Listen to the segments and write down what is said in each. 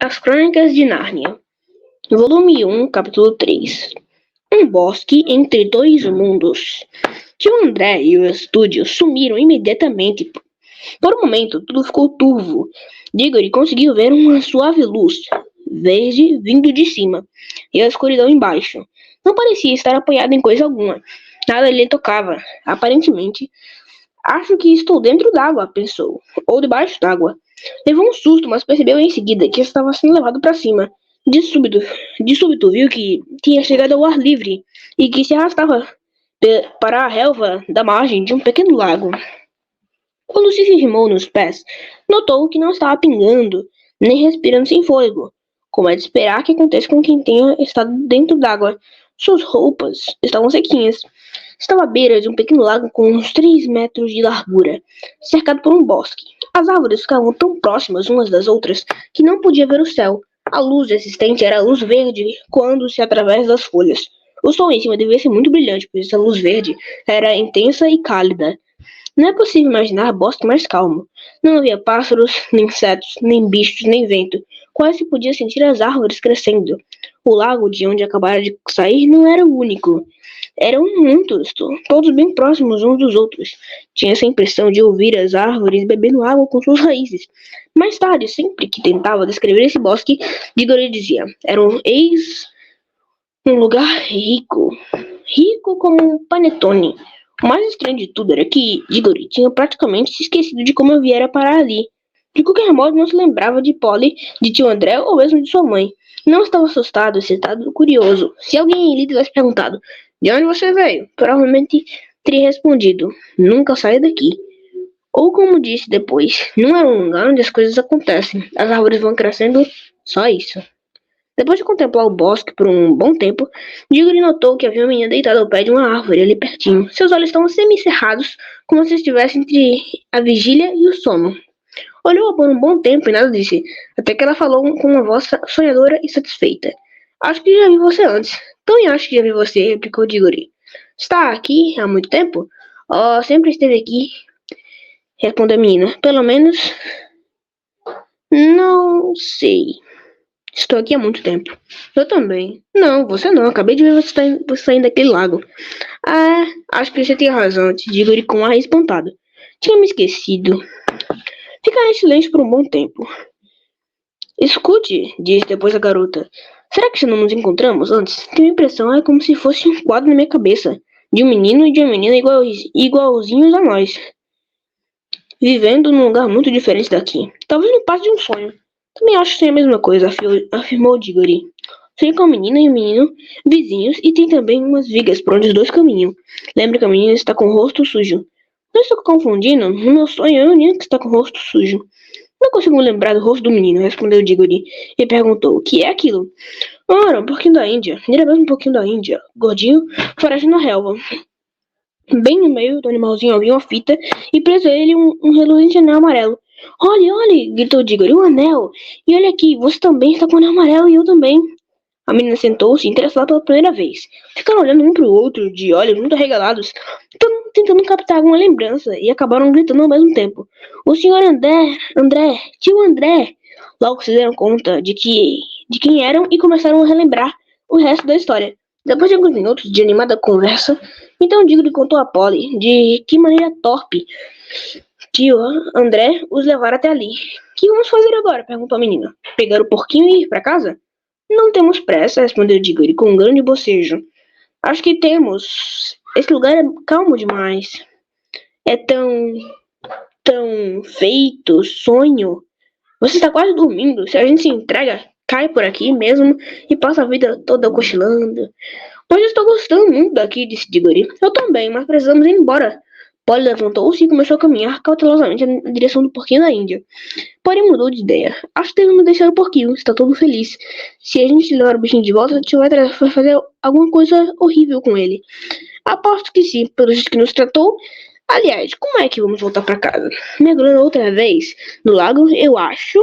As Crônicas de Nárnia, volume 1, capítulo 3. Um bosque entre dois mundos. Tio André e o estúdio sumiram imediatamente. Por um momento, tudo ficou turvo. Diggory conseguiu ver uma suave luz verde vindo de cima, e a escuridão embaixo. Não parecia estar apoiado em coisa alguma. Nada lhe tocava. Aparentemente, acho que estou dentro d'água, pensou. Ou debaixo d'água. Levou um susto, mas percebeu em seguida que estava sendo levado para cima. De súbito viu que tinha chegado ao ar livre e que se arrastava para a relva da margem de um pequeno lago. Quando se firmou nos pés, notou que não estava pingando, nem respirando sem fôlego, como é de esperar que aconteça com quem tenha estado dentro d'água. Suas roupas estavam sequinhas. Estava à beira de um pequeno lago com uns 3 metros de largura, cercado por um bosque. As árvores ficavam tão próximas umas das outras que não podia ver o céu. A luz existente era a luz verde quando-se através das folhas. O sol em cima devia ser muito brilhante, pois essa luz verde era intensa e cálida. Não é possível imaginar bosque mais calmo. Não havia pássaros, nem insetos, nem bichos, nem vento. Quase se podia sentir as árvores crescendo. O lago de onde acabara de sair não era o único. Eram muitos, todos bem próximos uns dos outros. Tinha essa impressão de ouvir as árvores bebendo água com suas raízes. Mais tarde, sempre que tentava descrever esse bosque, Diggory dizia: era um lugar rico. Rico como um panetone. O mais estranho de tudo era que Diggory tinha praticamente se esquecido de como eu viera parar ali. De qualquer modo, não se lembrava de Polly, de tio André ou mesmo de sua mãe. Não estava assustado, excitado, curioso. Se alguém lhe tivesse perguntado de onde você veio, provavelmente teria respondido: nunca saí daqui. Ou como disse depois, não é um lugar onde as coisas acontecem. As árvores vão crescendo, só isso. Depois de contemplar o bosque por um bom tempo, Diggory notou que havia uma menina deitada ao pé de uma árvore ali pertinho. Seus olhos estavam semicerrados, como se estivesse entre a vigília e o sono. Olhou-a por um bom tempo e nada disse, até que ela falou com uma voz sonhadora e satisfeita. Acho que já vi você antes. Também acho que já vi você, replicou Diggory. Está aqui há muito tempo? Oh, sempre esteve aqui, respondeu a menina. Pelo menos, não sei. Estou aqui há muito tempo. Eu também. Não, você não. Acabei de ver você saindo daquele lago. Ah, acho que você tem razão, te digo ele com um ar espantado. Tinha me esquecido. Ficaram em silêncio por um bom tempo. Escute, disse depois a garota. Será que já não nos encontramos antes? Tenho a impressão, é como se fosse um quadro na minha cabeça. De um menino e de uma menina igualzinhos a nós. Vivendo num lugar muito diferente daqui. Talvez no passe de um sonho. Também acho que tem a mesma coisa, afirmou Diggory. Sonhei com a menina e o menino vizinhos e tem também umas vigas por onde os dois caminham. Lembra que a menina está com o rosto sujo. Não estou confundindo? No meu sonho é a menina que está com o rosto sujo. Não consigo me lembrar do rosto do menino, respondeu Diggory e perguntou: o que é aquilo? Ora, um pouquinho da Índia. Ele era mesmo um pouquinho da Índia. Gordinho, floresta na relva. Bem no meio do animalzinho havia uma fita e preso a ele um reluzente anel amarelo. Olhe, olhe, gritou Diggory, um anel. E olha aqui, você também está com o anel amarelo e eu também. A menina sentou-se, interessada pela primeira vez. Ficaram olhando um para o outro, de olhos muito arregalados, tentando captar alguma lembrança, e acabaram gritando ao mesmo tempo. O senhor André, tio André! Logo se deram conta de quem eram e começaram a relembrar o resto da história. Depois de alguns minutos de animada conversa, então Diggory contou a Polly de que maneira torpe tio André os levara até ali. O que vamos fazer agora? Perguntou a menina. Pegar o porquinho e ir para casa? Não temos pressa, respondeu Diggory com um grande bocejo. Acho que temos. Esse lugar é calmo demais. É tão feito, sonho. Você está quase dormindo. Se a gente se entrega, cai por aqui mesmo e passa a vida toda cochilando. Pois estou gostando muito daqui, disse Diggory. Eu também, mas precisamos ir embora. Polly levantou-se e começou a caminhar cautelosamente na direção do porquinho da Índia. Porém mudou de ideia. Acho que devemos deixar o porquinho, está todo feliz. Se a gente levar o bichinho de volta, a gente vai fazer alguma coisa horrível com ele. Aposto que sim, pelo jeito que nos tratou. Aliás, como é que vamos voltar para casa? Mergulhando outra vez no lago, eu acho.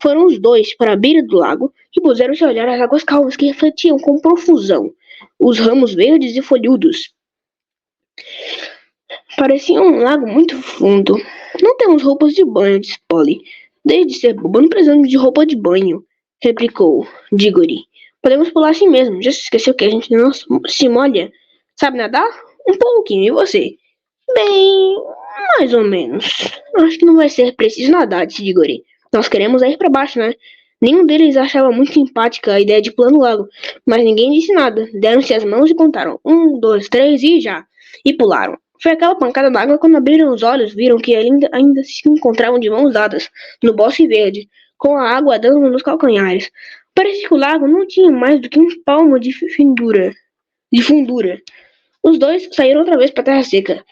Foram os dois para a beira do lago e puseram-se a olhar as águas calmas que refletiam com profusão os ramos verdes e folhudos. Parecia um lago muito fundo. Não temos roupas de banho, disse Polly. Desde ser boba, não precisamos de roupa de banho. replicou Diggory. Podemos pular assim mesmo. Já se esqueceu que a gente não se molha? Sabe nadar? Um pouquinho, e você? Bem, mais ou menos. Acho que não vai ser preciso nadar, disse Diggory. Nós queremos ir para baixo, né? Nenhum deles achava muito simpática a ideia de pular no lago, mas ninguém disse nada. Deram-se as mãos e contaram. 1, 2, 3 e já! E pularam. Foi aquela pancada d'água quando abriram os olhos, viram que ainda se encontravam de mãos dadas, no bosque verde, com a água dando nos calcanhares. Parecia que o lago não tinha mais do que um palmo de fundura. Os dois saíram outra vez para a terra seca.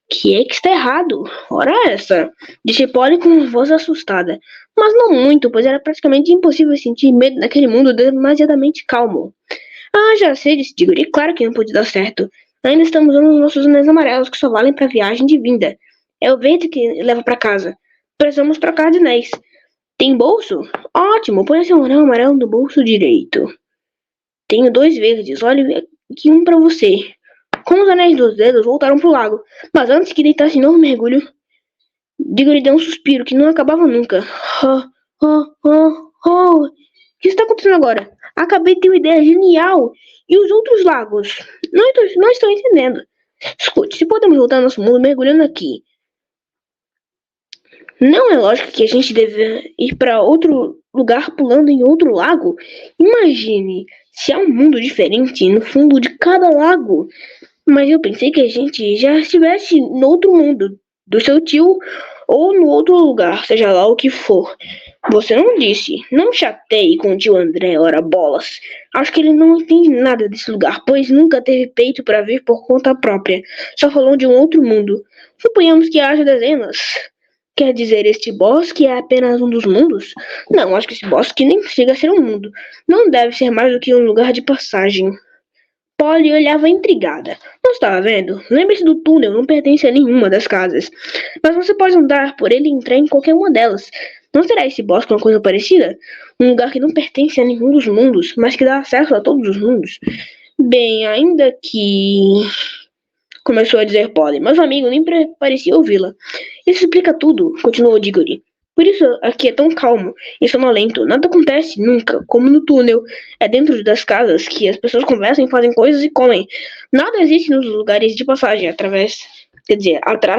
Que é que está errado? Ora essa, disse Polly com voz assustada. Mas não muito, pois era praticamente impossível sentir medo naquele mundo demasiadamente calmo. Ah, já sei, disse Diggory. Claro que não pode dar certo. Ainda estamos usando os nossos anéis amarelos que só valem para viagem de vinda. É o vento que leva para casa. Precisamos trocar de anéis. Tem bolso? Ótimo, põe seu anel amarelo no bolso direito. Tenho 2 verdes, olha aqui um para você. Com os anéis dos dedos, voltaram pro lago. Mas antes que deitasse de novo mergulho, Diggory deu um suspiro que não acabava nunca. O que está acontecendo agora? Acabei de ter uma ideia genial. E os outros lagos? Não estou entendendo. Escute, se podemos voltar ao nosso mundo mergulhando aqui, não é lógico que a gente deve ir para outro lugar pulando em outro lago? Imagine se há um mundo diferente no fundo de cada lago. Mas eu pensei que a gente já estivesse no outro mundo, do seu tio ou no outro lugar, seja lá o que for. Você não disse. Não chateie com o tio André, ora bolas. Acho que ele não entende nada desse lugar, pois nunca teve peito para vir por conta própria. Só falou de um outro mundo. Suponhamos que haja dezenas. Quer dizer, este bosque é apenas um dos mundos? Não, acho que esse bosque nem chega a ser um mundo. Não deve ser mais do que um lugar de passagem. Polly olhava intrigada. Não estava vendo? Lembre-se do túnel, não pertence a nenhuma das casas. Mas você pode andar por ele e entrar em qualquer uma delas. Não será esse bosque uma coisa parecida? Um lugar que não pertence a nenhum dos mundos, mas que dá acesso a todos os mundos? Bem, ainda que... Começou a dizer Polly, mas o amigo nem parecia ouvi-la. Isso explica tudo, continuou Diggory. Por isso aqui é tão calmo e sonolento. Nada acontece nunca, como no túnel. É dentro das casas que as pessoas conversam, fazem coisas e comem. Nada existe nos lugares de passagem, atrás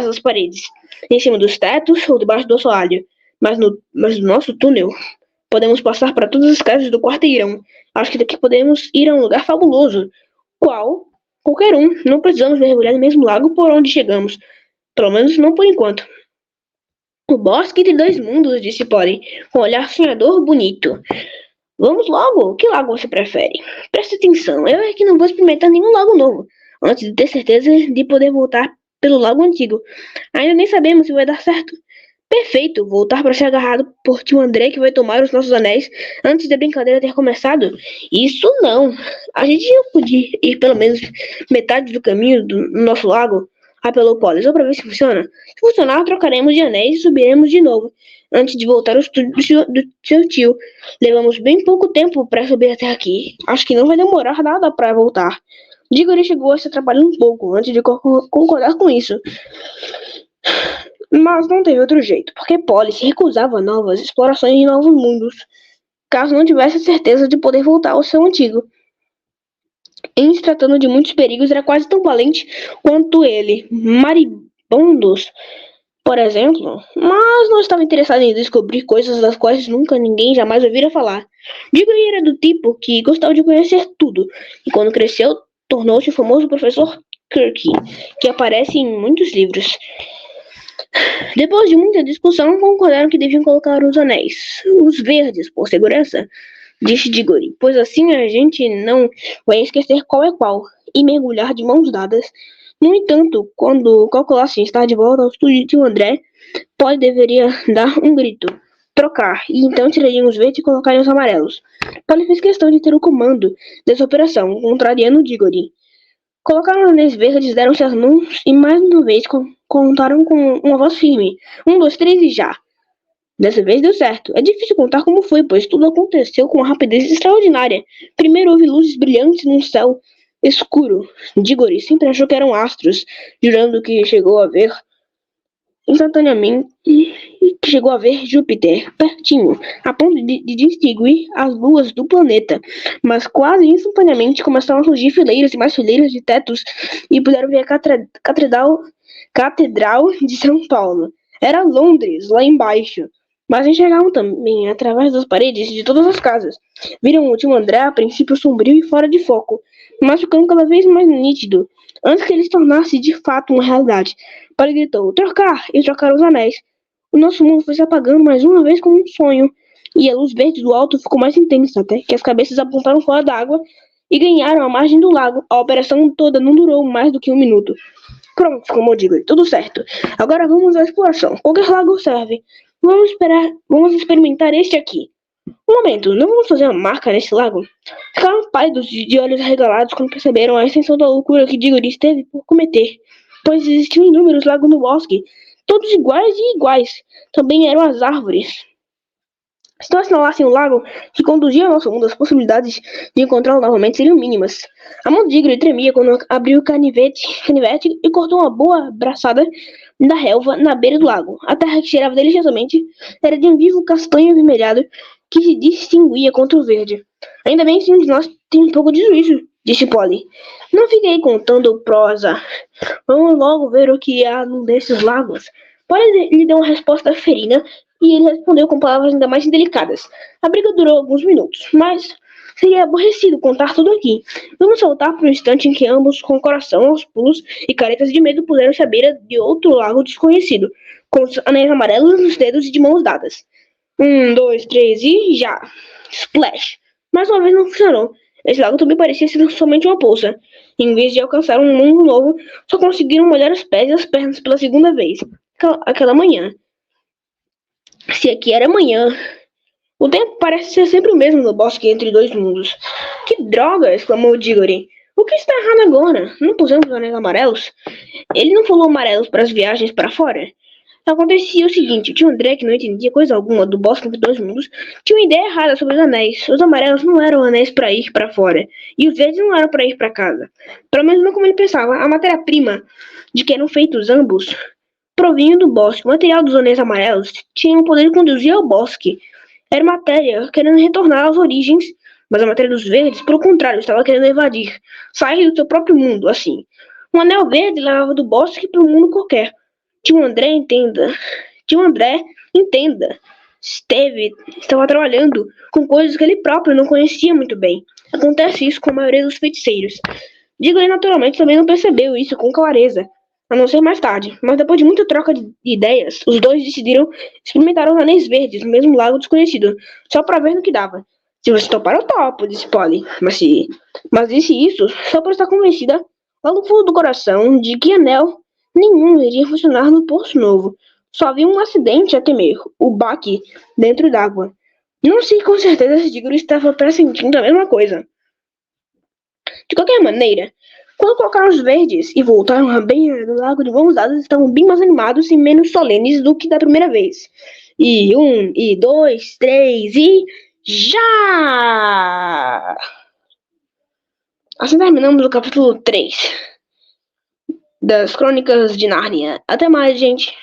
das paredes, em cima dos tetos ou debaixo do assoalho. Mas no nosso túnel, podemos passar para todas as casas do quarteirão. Acho que daqui podemos ir a um lugar fabuloso. Qual? Qualquer um. Não precisamos mergulhar no mesmo lago por onde chegamos. Pelo menos não por enquanto. O bosque de 2 mundos, disse Polly, com um olhar sonhador bonito. Vamos logo. Que lago você prefere? Preste atenção. Eu é que não vou experimentar nenhum lago novo, antes de ter certeza de poder voltar pelo lago antigo. Ainda nem sabemos se vai dar certo. Perfeito. Voltar para ser agarrado por tio André que vai tomar os nossos anéis antes da brincadeira ter começado? Isso não. A gente já podia ir pelo menos metade do caminho do nosso lago, apelou Polly, só para ver se funciona. Se funcionar, trocaremos de anéis e subiremos de novo, antes de voltar ao estúdio do seu tio. Levamos bem pouco tempo para subir até aqui. Acho que não vai demorar nada para voltar. Diggory chegou a se atrapalhar um pouco antes de concordar com isso. Mas não teve outro jeito, porque Polly se recusava a novas explorações de novos mundos, caso não tivesse certeza de poder voltar ao seu antigo. Em se tratando de muitos perigos, era quase tão valente quanto ele. Maribondos, por exemplo, mas não estava interessado em descobrir coisas das quais nunca ninguém jamais ouvira falar. Diggory era do tipo que gostava de conhecer tudo, e quando cresceu, tornou-se o famoso professor Kirk, que aparece em muitos livros. Depois de muita discussão, concordaram que deviam colocar os anéis, os verdes, por segurança, disse Diggory, pois assim a gente não vai esquecer qual é qual, e mergulhar de mãos dadas. No entanto, quando calculassem estar de volta ao estúdio de André, Polly deveria dar um grito, trocar, e então tirariam os verdes e colocariam os amarelos. Polly fez questão de ter o comando dessa operação, contrariando Diggory. Colocaram os anéis verdes, deram-se as mãos e mais uma vez contaram com uma voz firme. 1, 2, 3 e já. Dessa vez deu certo. É difícil contar como foi, pois tudo aconteceu com uma rapidez extraordinária. Primeiro houve luzes brilhantes num céu escuro. Diggory sempre achou que eram astros, jurando que chegou a ver instantaneamente que chegou a ver Júpiter pertinho, a ponto de distinguir as luas do planeta. Mas quase instantaneamente começaram a surgir fileiras e mais fileiras de tetos e puderam ver a Catedral de São Paulo. Era Londres, lá embaixo. Mas enxergavam também através das paredes de todas as casas. Viram o tio André a princípio sombrio e fora de foco, mas ficando cada vez mais nítido, antes que ele se tornasse de fato uma realidade. Polly gritou, trocar! E trocaram os anéis. O nosso mundo foi se apagando mais uma vez como um sonho, e a luz verde do alto ficou mais intensa, até que as cabeças apontaram fora da água e ganharam a margem do lago. A operação toda não durou mais do que 1 minuto. Pronto, como eu digo, tudo certo. Agora vamos à exploração. Qualquer lago serve. Vamos experimentar este aqui. Um momento, não vamos fazer uma marca nesse lago? Ficaram pálidos de olhos arregalados quando perceberam a extensão da loucura que Diggory esteve por cometer, pois existiam inúmeros lagos no bosque, todos iguais e iguais. Também eram as árvores. Se não assinalassem o lago que conduzia ao nosso mundo, as possibilidades de encontrá-lo novamente seriam mínimas. A mão de Diggory tremia quando abriu o canivete e cortou uma boa braçada da relva na beira do lago. A terra que cheirava deliciosamente era de um vivo castanho avermelhado que se distinguia contra o verde. Ainda bem que um de nós tem um pouco de juízo, disse Polly. Não fiquei contando prosa. Vamos logo ver o que há num desses lagos. Polly lhe deu uma resposta ferina e ele respondeu com palavras ainda mais indelicadas. A briga durou alguns minutos, mas seria aborrecido contar tudo aqui. Vamos voltar para o instante em que ambos, com o coração aos pulos e caretas de medo, puseram-se à beira de outro lago desconhecido, com os anéis amarelos nos dedos e de mãos dadas. 1, 2, 3 e já! Splash! Mais uma vez não funcionou. Esse lago também parecia ser somente uma poça. Em vez de alcançar um mundo novo, só conseguiram molhar os pés e as pernas pela segunda vez. Aquela manhã. Se aqui era manhã. O tempo parece ser sempre o mesmo no bosque entre dois mundos. Que droga! Exclamou Diggory. O que está errado agora? Não pusemos anéis amarelos? Ele não falou amarelos para as viagens para fora? Acontecia o seguinte, o tio André, que não entendia coisa alguma do bosque entre dois mundos, tinha uma ideia errada sobre os anéis. Os amarelos não eram anéis para ir para fora, e os verdes não eram para ir para casa. Pelo menos não como ele pensava. A matéria-prima de que eram feitos ambos provinha do bosque. O material dos anéis amarelos tinha o poder de conduzir ao bosque. Era matéria querendo retornar às origens, mas a matéria dos verdes, pelo contrário, estava querendo evadir, sair do seu próprio mundo, assim. Um anel verde levava do bosque para um mundo qualquer. Tio André, entenda. Estava trabalhando com coisas que ele próprio não conhecia muito bem. Acontece isso com a maioria dos feiticeiros. Diggory naturalmente também não percebeu isso com clareza, a não ser mais tarde. Mas depois de muita troca de ideias, os dois decidiram experimentar os anéis verdes no mesmo lago desconhecido, só para ver no que dava. Se você topar, eu topo, disse Polly. Mas disse isso só para estar convencida, lá no fundo do coração, de que anel nenhum iria funcionar no Poço Novo. Só havia um acidente a temer, o baque dentro d'água. Não sei com certeza se Diggory estava pressentindo a mesma coisa. De qualquer maneira, quando colocaram os verdes e voltaram a bem no lago de mãos dadas, estavam bem mais animados e menos solenes do que da primeira vez. E 1, e 2, 3 e já! Assim terminamos o capítulo 3 das Crônicas de Nárnia. Até mais, gente!